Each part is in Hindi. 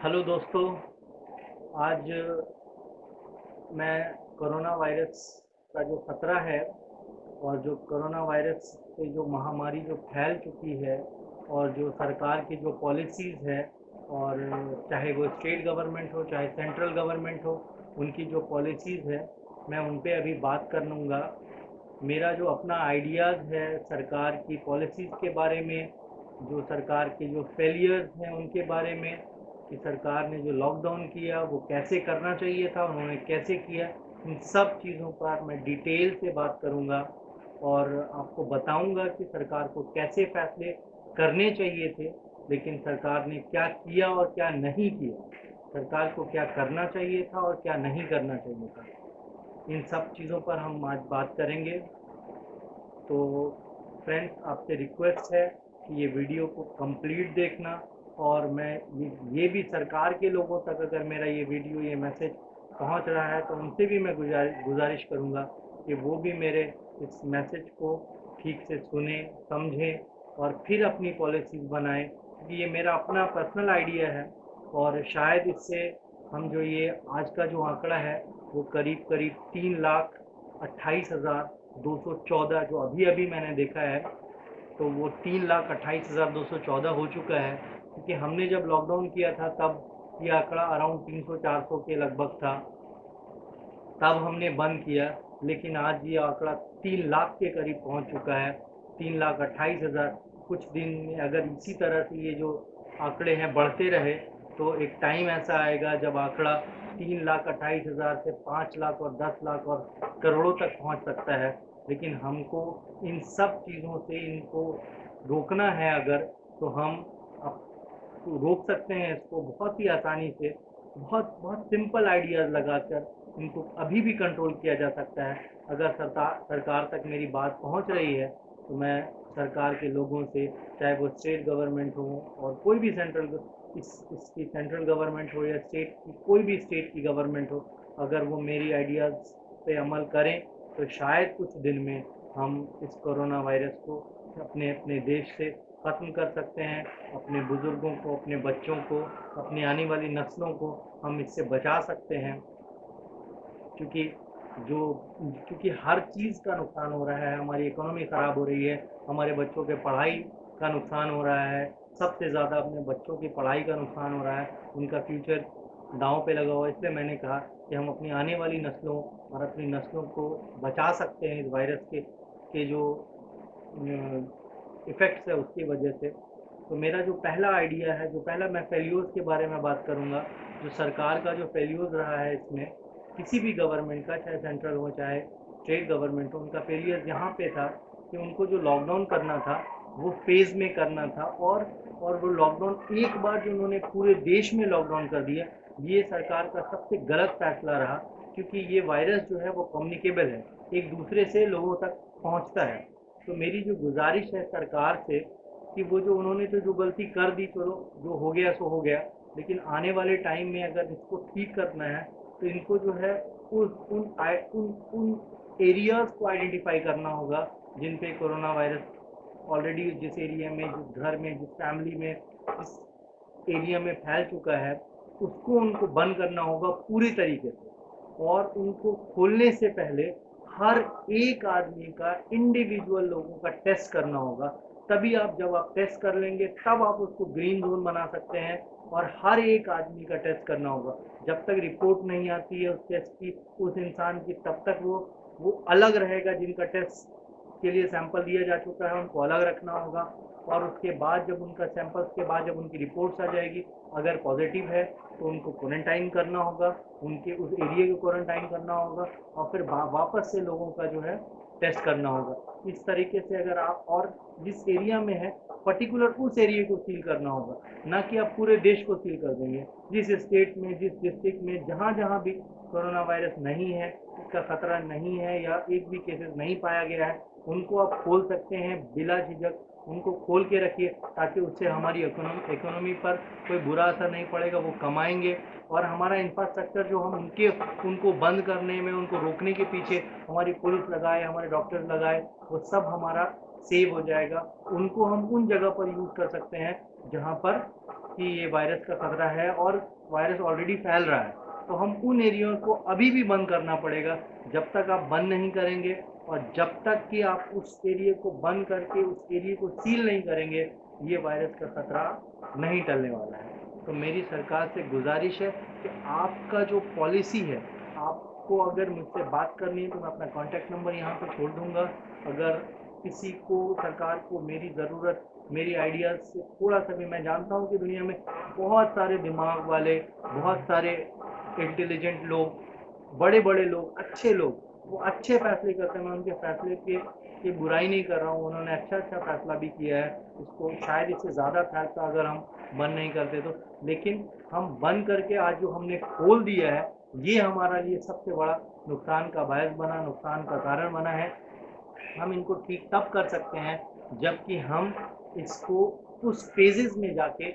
हेलो दोस्तों। आज मैं कोरोना वायरस का जो खतरा है और जो कोरोना वायरस से जो महामारी जो फैल चुकी है और जो सरकार की जो पॉलिसीज़ है, और चाहे वो स्टेट गवर्नमेंट हो चाहे सेंट्रल गवर्नमेंट हो, उनकी जो पॉलिसीज़ है मैं उन पे अभी बात कर लूँगा। मेरा जो अपना आइडियाज़ है सरकार की पॉलिसीज़ के बारे में, जो सरकार के जो फेलियर्स हैं उनके बारे में, कि सरकार ने जो लॉकडाउन किया वो कैसे करना चाहिए था, उन्होंने कैसे किया, इन सब चीज़ों पर मैं डिटेल से बात करूँगा और आपको बताऊँगा कि सरकार को कैसे फैसले करने चाहिए थे, लेकिन सरकार ने क्या किया और क्या नहीं किया, सरकार को क्या करना चाहिए था और क्या नहीं करना चाहिए था। इन सब चीज़ों पर हम आज बात करेंगे। तो फ्रेंड्स, आपसे रिक्वेस्ट है कि ये वीडियो को कंप्लीट देखना, और मैं ये भी सरकार के लोगों तक अगर मेरा ये वीडियो ये मैसेज पहुंच रहा है तो उनसे भी मैं गुजारिश करूंगा कि वो भी मेरे इस मैसेज को ठीक से सुने, समझें और फिर अपनी पॉलिसीज़ बनाएं, क्योंकि ये मेरा अपना पर्सनल आइडिया है। और शायद इससे हम जो ये आज का जो आंकड़ा है वो करीब करीब 3,28,214 जो अभी अभी मैंने देखा है, तो वो 3,28,214 हो चुका है, क्योंकि हमने जब लॉकडाउन किया था तब ये आंकड़ा अराउंड 300-400 के लगभग था, तब हमने बंद किया। लेकिन आज ये आंकड़ा 3 लाख के करीब पहुंच चुका है, 3,28,000। कुछ दिन में अगर इसी तरह से ये जो आंकड़े हैं बढ़ते रहे तो एक टाइम ऐसा आएगा जब आंकड़ा 3,28,000 से 5 लाख और 10 लाख और करोड़ों तक पहुंच सकता है। लेकिन हमको इन सब चीज़ों से इनको रोकना है अगर, तो हम रोक सकते हैं इसको बहुत ही आसानी से, बहुत बहुत सिंपल आइडियाज़ लगाकर इनको अभी भी कंट्रोल किया जा सकता है। अगर सरकार तक मेरी बात पहुंच रही है तो मैं सरकार के लोगों से, चाहे वो स्टेट गवर्नमेंट हो और कोई भी इसकी सेंट्रल गवर्नमेंट हो या स्टेट की कोई भी स्टेट की गवर्नमेंट हो, अगर वो मेरी आइडियाज़ पे अमल करें तो शायद कुछ दिन में हम इस कोरोना वायरस को अपने अपने देश से ख़त्म कर सकते हैं। अपने बुज़ुर्गों को, अपने बच्चों को, अपनी आने वाली नस्लों को हम इससे बचा सकते हैं, क्योंकि जो क्योंकि हर चीज़ का नुकसान हो रहा है, हमारी इकोनॉमी ख़राब हो रही है, हमारे बच्चों के पढ़ाई का नुकसान हो रहा है, सबसे ज़्यादा अपने बच्चों की पढ़ाई का नुकसान हो रहा है, उनका फ्यूचर दांव पे लगा हुआ है। इसलिए मैंने कहा कि हम अपनी आने वाली नस्लों और अपनी नस्लों को बचा सकते हैं इस वायरस के जो इफ़ेक्ट्स है उसकी वजह से। तो मेरा जो पहला आइडिया है, जो पहला मैं फेल्योर्स के बारे में बात करूँगा, जो सरकार का जो फेल्योर्स रहा है इसमें, किसी भी गवर्नमेंट का, चाहे सेंट्रल हो चाहे स्टेट गवर्नमेंट हो, उनका फेलियर यहाँ पे था कि उनको जो लॉकडाउन करना था वो फेज़ में करना था, और वो लॉकडाउन एक बार जो उन्होंने पूरे देश में लॉकडाउन कर दिया, ये सरकार का सबसे गलत फैसला रहा, क्योंकि ये वायरस जो है वो कम्युनिकेबल है, एक दूसरे से लोगों तक पहुँचता है। तो मेरी जो गुजारिश है सरकार से कि वो जो उन्होंने तो जो गलती कर दी, चलो जो हो गया सो हो गया, लेकिन आने वाले टाइम में अगर इसको ठीक करना है तो इनको जो है उन एरियाज़ को आइडेंटिफाई करना होगा जिन पे कोरोना वायरस ऑलरेडी, जिस एरिया में, जिस घर में, जिस फैमिली में, जिस एरिया में फैल चुका है, उसको उनको बंद करना होगा पूरी तरीके से। और उनको खोलने से पहले हर एक आदमी का, इंडिविजुअल लोगों का टेस्ट करना होगा। तभी जब आप टेस्ट कर लेंगे तब आप उसको ग्रीन जोन बना सकते हैं, और हर एक आदमी का टेस्ट करना होगा। जब तक रिपोर्ट नहीं आती है उस टेस्ट की, उस इंसान की, तब तक वो अलग रहेगा। जिनका टेस्ट के लिए सैंपल दिया जा चुका है उनको अलग रखना होगा, और उसके बाद जब उनका सैंपल्स के बाद जब उनकी रिपोर्ट्स आ जाएगी, अगर पॉजिटिव है तो उनको क्वारंटाइन करना होगा, उनके उस एरिया को क्वारंटाइन करना होगा, और फिर वापस से लोगों का जो है टेस्ट करना होगा। इस तरीके से अगर आप, और जिस एरिया में है पर्टिकुलर उस एरिया को सील करना होगा, ना कि आप पूरे देश को सील कर देंगे। जिस स्टेट में, जिस डिस्ट्रिक्ट में, जहाँ जहाँ भी कोरोना वायरस नहीं है, इसका खतरा नहीं है या एक भी केसेस नहीं पाया गया है, उनको आप खोल सकते हैं बिला झिझक। उनको खोल के रखिए ताकि उससे हमारी इकोनॉमी पर कोई बुरा असर नहीं पड़ेगा, वो कमाएंगे, और हमारा इंफ्रास्ट्रक्चर जो हम उनको बंद करने में, उनको रोकने के पीछे हमारी पुलिस लगाए, हमारे डॉक्टर्स लगाए, वो सब हमारा सेव हो जाएगा। उनको हम उन जगह पर यूज़ कर सकते हैं जहाँ पर कि ये वायरस का खतरा है और वायरस ऑलरेडी फैल रहा है, तो हम उन एरियो को अभी भी बंद करना पड़ेगा। जब तक आप बंद नहीं करेंगे और जब तक कि आप उस एरिया को बंद करके उस एरिया को सील नहीं करेंगे, ये वायरस का खतरा नहीं टलने वाला है। तो मेरी सरकार से गुजारिश है कि आपका जो पॉलिसी है, आपको अगर मुझसे बात करनी है तो मैं अपना कॉन्टैक्ट नंबर यहाँ पे छोड़ दूँगा। अगर किसी को, सरकार को मेरी ज़रूरत, मेरी आइडियाज़ से थोड़ा सा भी, मैं जानता हूँ कि दुनिया में बहुत सारे दिमाग वाले, बहुत सारे इंटेलिजेंट लोग, बड़े बड़े लोग, अच्छे लोग, वो अच्छे फैसले करते हैं। मैं उनके फैसले की बुराई नहीं कर रहा हूँ, उन्होंने अच्छा फैसला भी किया है। इसको शायद इससे ज़्यादा फैसला अगर हम बंद नहीं करते तो, लेकिन हम बंद करके आज जो हमने खोल दिया है, ये हमारा लिए सबसे बड़ा नुकसान का बायस बना, नुकसान का कारण बना है। हम इनको ठीक तब कर सकते हैं जबकि हम इसको उस फेजेस में जाके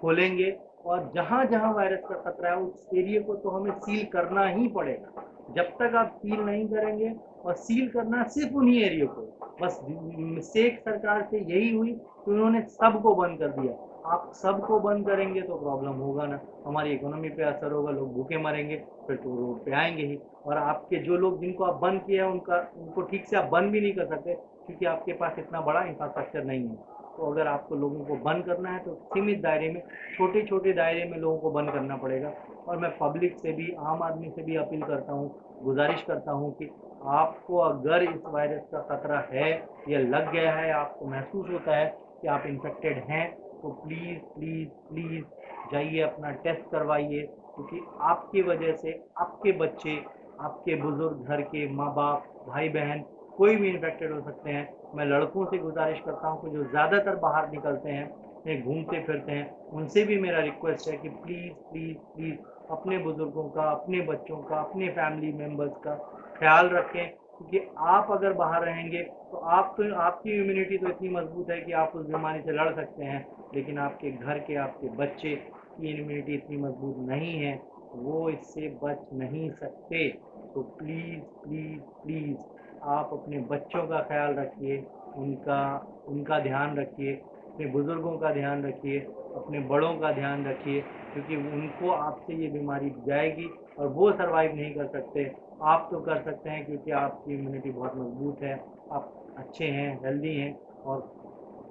खोलेंगे, और जहाँ जहाँ वायरस का खतरा है उस एरिया को तो हमें सील करना ही पड़ेगा। जब तक आप सील नहीं करेंगे, और सील करना सिर्फ उन्हीं एरिया को, बस मिस्टेक सरकार से यही हुई कि उन्होंने सबको बंद कर दिया। आप सबको बंद करेंगे तो प्रॉब्लम होगा ना, हमारी इकोनॉमी पे असर होगा, लोग भूखे मरेंगे, फिर तो रोड पे आएंगे ही। और आपके जो लोग जिनको आप बंद किया है उनको ठीक से आप बंद भी नहीं कर सकते, क्योंकि आपके पास इतना बड़ा इंफ्रास्ट्रक्चर नहीं है। तो अगर आपको लोगों को बंद करना है तो सीमित दायरे में, छोटे छोटे दायरे में लोगों को बंद करना पड़ेगा। और मैं पब्लिक से भी, आम आदमी से भी अपील करता हूँ, गुजारिश करता हूँ कि आपको अगर इस वायरस का खतरा है या लग गया है, आपको महसूस होता है कि आप इन्फेक्टेड हैं, तो प्लीज़ प्लीज़ प्लीज़ जाइए अपना टेस्ट करवाइए, क्योंकि आपकी वजह से आपके बच्चे, आपके बुजुर्ग, घर के माँ बाप, भाई बहन, कोई भी इन्फेक्टेड हो सकते हैं। मैं लड़कों से गुजारिश करता हूँ कि जो ज़्यादातर बाहर निकलते हैं, घूमते फिरते हैं, उनसे भी मेरा रिक्वेस्ट है कि प्लीज़ प्लीज़ प्लीज़ अपने बुजुर्गों का, अपने बच्चों का, अपने फैमिली मेम्बर्स का ख्याल रखें, क्योंकि आप अगर बाहर रहेंगे तो आपकी इम्यूनिटी तो इतनी मजबूत है कि आप उस बीमारी से लड़ सकते हैं, लेकिन आपके घर के, आपके बच्चे की इम्यूनिटी इतनी मजबूत नहीं है, वो इससे बच नहीं सकते। तो प्लीज़ प्लीज़ प्लीज़ आप अपने बच्चों का ख्याल रखिए, उनका उनका ध्यान रखिए, अपने बुज़ुर्गों का ध्यान रखिए, अपने बड़ों का ध्यान रखिए, क्योंकि उनको आपसे ये बीमारी जाएगी और वो सर्वाइव नहीं कर सकते। आप तो कर सकते हैं, क्योंकि आपकी इम्यूनिटी बहुत मजबूत है, आप अच्छे हैं, हेल्दी हैं। और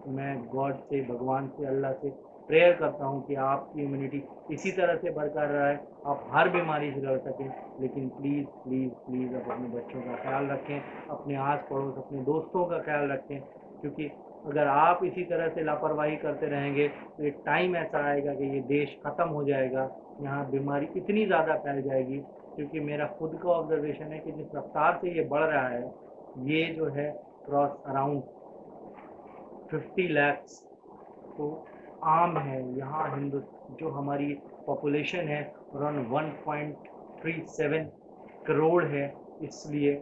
मैं गॉड से, भगवान से, अल्लाह से प्रेयर करता हूँ कि आपकी इम्यूनिटी इसी तरह से बरकरार रहे, आप हर बीमारी से लड़ सकें। लेकिन प्लीज़ प्लीज़ प्लीज़ आप अपने बच्चों का ख्याल रखें, अपने आस पड़ोस, अपने दोस्तों का ख्याल रखें, क्योंकि अगर आप इसी तरह से लापरवाही करते रहेंगे तो एक टाइम ऐसा आएगा कि ये देश ख़त्म हो जाएगा, यहाँ बीमारी इतनी ज़्यादा फैल जाएगी। क्योंकि मेरा खुद का ऑब्जर्वेशन है कि जिस रफ्तार से ये बढ़ रहा है, ये जो है क्रॉस अराउंड 50 lakhs तो आम है यहाँ। जो हमारी पॉपुलेशन है अराउंड 1.37 करोड़ है, इसलिए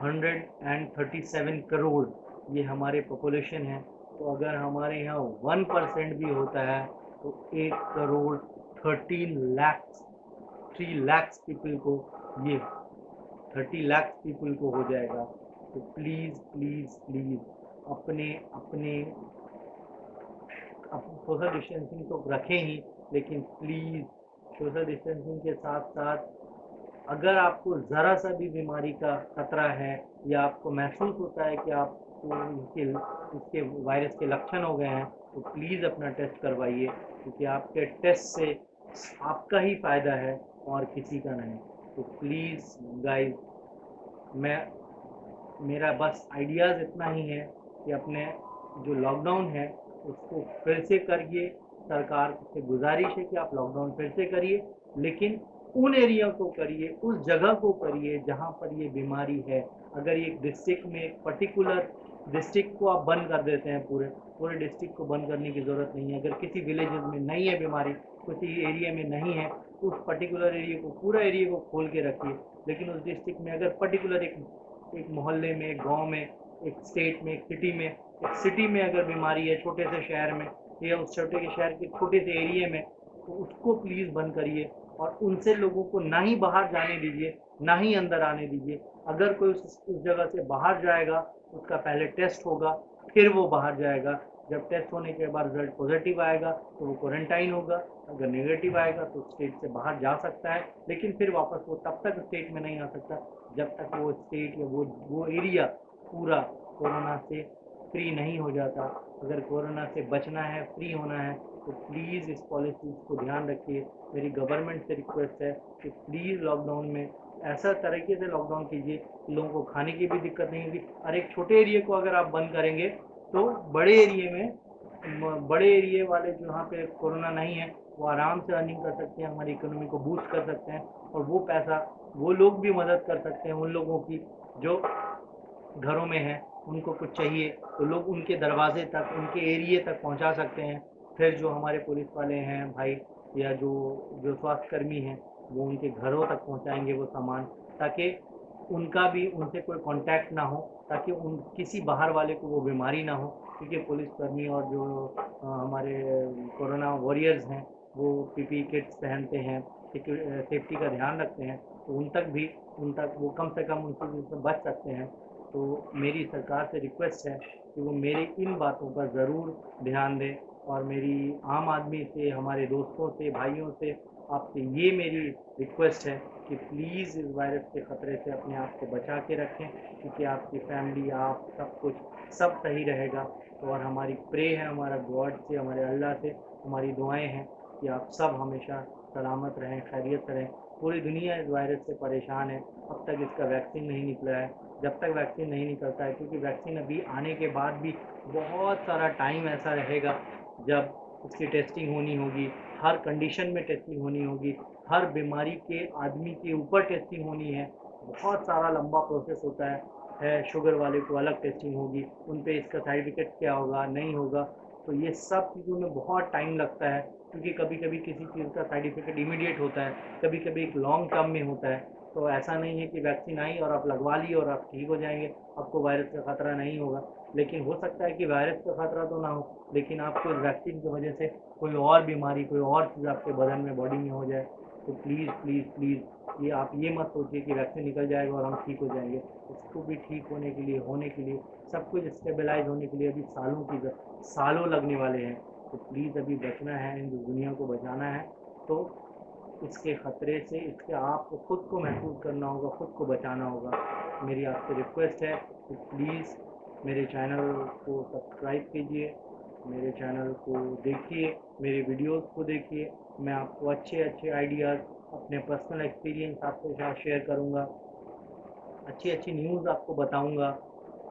137 करोड़ ये हमारे पॉपुलेशन है। तो अगर हमारे यहाँ 1% भी होता है तो 1 करोड़ 13 lakhs 3 lakhs पीपल को, ये 30 lakhs पीपल को हो जाएगा। तो प्लीज़ प्लीज़ प्लीज़ अपने अपने सोशल डिस्टेंसिंग तो रखें ही, लेकिन प्लीज़ सोशल डिस्टेंसिंग के साथ साथ अगर आपको ज़रा सा भी बीमारी का खतरा है, या आपको महसूस होता है कि आपको इसके वायरस के लक्षण हो गए हैं, तो प्लीज़ अपना टेस्ट करवाइए, क्योंकि आपके टेस्ट से आपका ही फ़ायदा है और किसी का नहीं। तो प्लीज़ गाइस, मेरा बस आइडियाज़ इतना ही है कि अपने जो लॉकडाउन है उसको फिर से करिए। सरकार से गुजारिश है कि आप लॉकडाउन फिर से करिए, लेकिन उन एरिया को करिए, उस जगह को करिए जहाँ पर ये बीमारी है। अगर एक डिस्ट्रिक्ट में, एक पर्टिकुलर डिस्ट्रिक्ट को आप बंद कर देते हैं, पूरे पूरे डिस्ट्रिक्ट को बंद करने की ज़रूरत नहीं है। अगर किसी विलेजेस में नहीं है बीमारी, किसी एरिया में नहीं है, तो उस पर्टिकुलर एरिया को, पूरा एरिया को खोल के रखिए। लेकिन उस डिस्ट्रिक्ट में अगर पर्टिकुलर एक मोहल्ले में, एक गांव में, एक स्टेट में, एक सिटी में अगर बीमारी है, छोटे से शहर में, या उस छोटे के शहर के छोटे से एरिया में, तो उसको प्लीज़ बंद करिए और उनसे लोगों को ना ही बाहर जाने दीजिए, ना ही अंदर आने दीजिए। अगर कोई उस जगह से बाहर जाएगा, उसका पहले टेस्ट होगा, फिर वो बाहर जाएगा। जब टेस्ट होने के बाद रिजल्ट पॉजिटिव आएगा तो वो क्वारंटाइन होगा, अगर नेगेटिव आएगा तो स्टेट से बाहर जा सकता है, लेकिन फिर वापस वो तब तक स्टेट में नहीं आ सकता जब तक वो स्टेट या वो एरिया पूरा कोरोना से फ्री नहीं हो जाता। अगर कोरोना से बचना है, फ्री होना है, तो प्लीज़ इस पॉलिसीज़ को ध्यान रखिए। मेरी गवर्नमेंट से रिक्वेस्ट है कि प्लीज़ लॉकडाउन में ऐसा तरीके से लॉकडाउन कीजिए कि लोगों को खाने की भी दिक्कत नहीं होगी। और एक छोटे एरिया को अगर आप बंद करेंगे तो बड़े एरिए में बड़े एरिए वाले जहाँ पे कोरोना नहीं है वो आराम से अर्निंग कर सकते हैं, हमारी इकोनॉमी को बूस्ट कर सकते हैं, और वो पैसा वो लोग भी मदद कर सकते हैं उन लोगों की जो घरों में हैं, उनको कुछ चाहिए तो लोग उनके दरवाजे तक, उनके एरिए तक पहुंचा सकते हैं। फिर जो हमारे पुलिस वाले हैं भाई, या जो जो स्वास्थ्यकर्मी हैं, वो उनके घरों तक पहुंचाएंगे वो सामान, ताकि उनका भी उनसे कोई कांटेक्ट ना हो, ताकि उन किसी बाहर वाले को वो बीमारी ना हो। क्योंकि पुलिसकर्मी और जो हमारे कोरोना वॉरियर्स हैं वो पीपी किट्स पहनते हैं, सेफ्टी का ध्यान रखते हैं, तो उन तक वो कम से कम उनसे बच सकते हैं। तो मेरी सरकार से रिक्वेस्ट है कि वो मेरी इन बातों पर ज़रूर ध्यान दें, और मेरी आम आदमी से, हमारे दोस्तों से, भाइयों से आपसे ये मेरी रिक्वेस्ट है कि प्लीज़ इस वायरस के ख़तरे से अपने आप को बचा के रखें, क्योंकि आपकी फैमिली, आप सब कुछ सब सही रहेगा। तो और हमारी प्रे है, हमारा गॉड से, हमारे अल्लाह से हमारी दुआएं हैं कि आप सब हमेशा सलामत रहें, खैरियत से रहें। पूरी दुनिया इस वायरस से परेशान है, अब तक इसका वैक्सीन नहीं निकला है। जब तक वैक्सीन नहीं निकलता है, क्योंकि वैक्सीन अभी आने के बाद भी बहुत सारा टाइम ऐसा रहेगा जब उसकी टेस्टिंग होनी होगी, हर कंडीशन में टेस्टिंग होनी होगी, हर बीमारी के आदमी के ऊपर टेस्टिंग होनी है, बहुत सारा लंबा प्रोसेस होता है। शुगर वाले को अलग टेस्टिंग होगी, उन पे इसका साइड इफेक्ट क्या होगा, नहीं होगा, तो ये सब चीज़ों में बहुत टाइम लगता है। क्योंकि कभी कभी किसी चीज़ का साइड इफेक्ट इमीडिएट होता है, कभी कभी एक लॉन्ग टर्म में होता है। तो ऐसा नहीं है कि वैक्सीन आई और आप लगवा लिए और आप ठीक हो जाएंगे, आपको वायरस का खतरा नहीं होगा। लेकिन हो सकता है कि वायरस का खतरा तो ना हो, लेकिन आपको इस वैक्सीन की वजह से कोई और बीमारी, कोई और चीज़ आपके बदन में, बॉडी में हो जाए। तो प्लीज़ प्लीज़ प्लीज़ ये आप ये मत सोचिए कि वैक्सीन निकल जाएगा और हम ठीक हो जाएंगे। इसको भी ठीक होने के लिए सब कुछ स्टेबलाइज होने के लिए अभी सालों लगने वाले हैं। तो प्लीज़ अभी बचना है, इन दुनिया को बचाना है। तो इसके ख़तरे से, इसके आपको खुद को महफूज करना होगा, खुद को बचाना होगा। मेरी आपसे रिक्वेस्ट है कि प्लीज़ मेरे चैनल को सब्सक्राइब कीजिए, मेरे चैनल को देखिए, मेरे वीडियोस को देखिए। मैं आपको अच्छे अच्छे आइडियाज़, अपने पर्सनल एक्सपीरियंस आपके साथ शेयर करूँगा, अच्छी अच्छी न्यूज़ आपको बताऊँगा,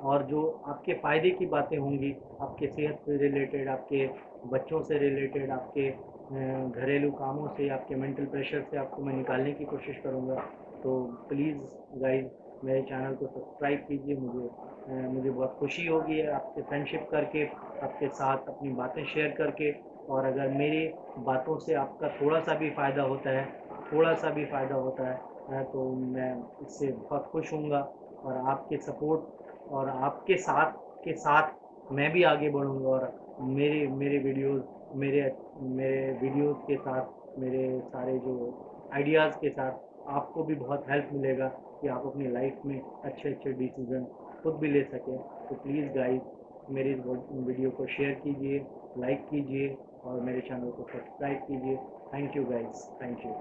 और जो आपके फ़ायदे की बातें होंगी, आपके सेहत से रिलेटेड, आपके बच्चों से रिलेटेड, आपके घरेलू कामों से, आपके मेंटल प्रेशर से आपको मैं निकालने की कोशिश करूँगा। तो प्लीज़ गाइस मेरे चैनल को सब्सक्राइब कीजिए। मुझे बहुत खुशी होगी आपसे फ्रेंडशिप करके, आपके साथ अपनी बातें शेयर करके। और अगर मेरी बातों से आपका थोड़ा सा भी फ़ायदा होता है, थोड़ा सा भी फ़ायदा होता है, तो मैं इससे बहुत खुश हूँगा। और आपके सपोर्ट और आपके साथ के साथ मैं भी आगे बढ़ूँगा, और मेरे मेरे वीडियोस मेरे मेरे वीडियोस के साथ, मेरे सारे जो आइडियाज़ के साथ आपको भी बहुत हेल्प मिलेगा कि आप अपनी लाइफ में अच्छे अच्छे डिसीजन खुद भी ले सकें। तो प्लीज़ गाइस मेरी इस वीडियो को शेयर कीजिए, लाइक कीजिए, और मेरे चैनल को सब्सक्राइब कीजिए। Thank you guys, thank you.